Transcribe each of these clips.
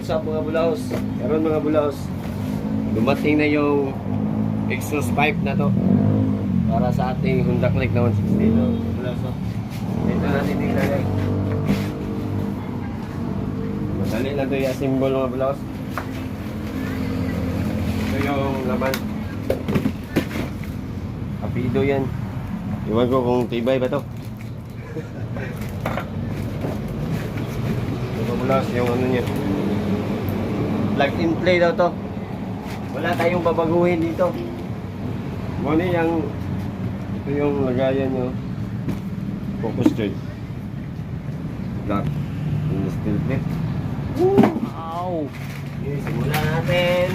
what's up mga bulaos? Karon mga bulaos, dumating na yung exhaust pipe na to para sa ating Honda Click na 160 no? Bulaos, no? Ito natin tingnan. Madali lang ito yung symbol mga bulaos. Ito yung laman. Kapido yan. Iwan ko kung tibay ba to. Yung ano niya, plug and play daw to. Wala tayong babaguhin dito. Muna yung ito yung lagayan nyo. Focus joint, black and steel plate. Wow! Okay, simulan natin.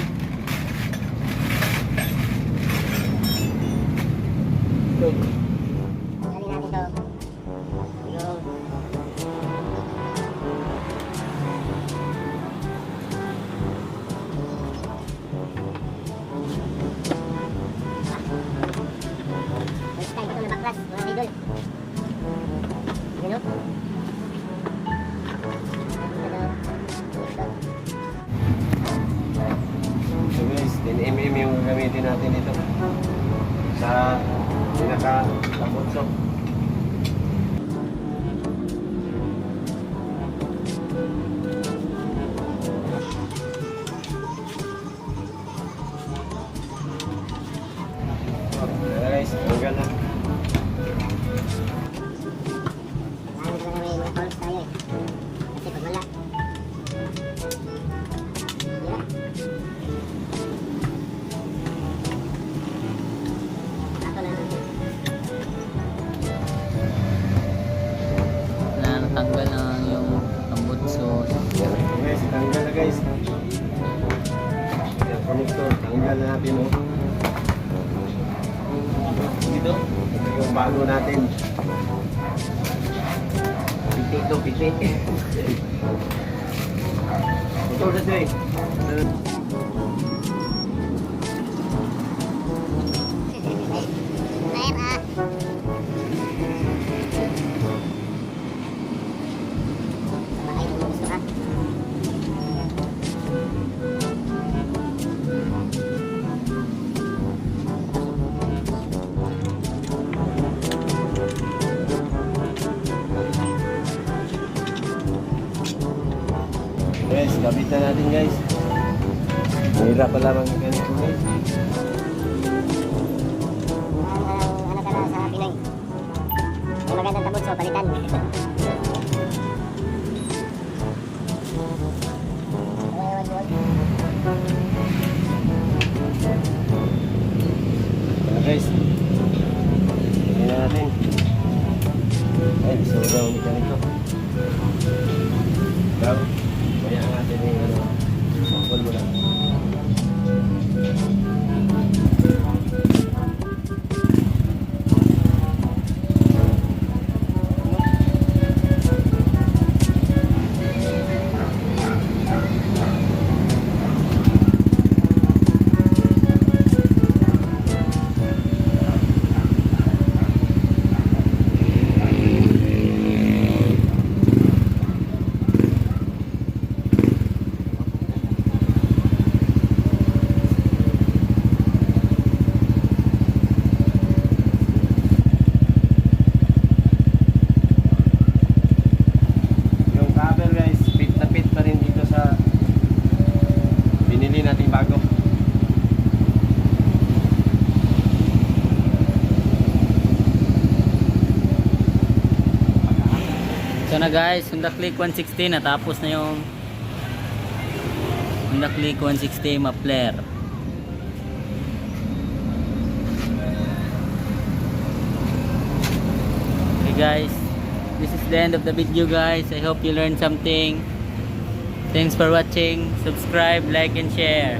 So guys, 10mm yung gagamitin natin dito sa pinaka-tapotso. Guys, hanggang na. Natanggal na yung tambutso. Guys, tanggal na guys. Yung connector, tanggal na natin mo. Dito, yung bago natin. Piti ito, piti. Ito na ito eh. Guys, kabit na natin guys. Mahirap pala mga ganito guys. Ano ka na sa Pinoy? May magandang tambutso, palitan. Guys, hindi na natin. Ay, sobrang mekaniko. Daw, kaya natin yung ano, sampol mo lang. Natin bago. So na guys, Honda Click 160 natapos na yung Honda Click 160 muffler. Okay guys, this is the end of the video guys. I hope you learned something. Thanks for watching. Subscribe, like and share.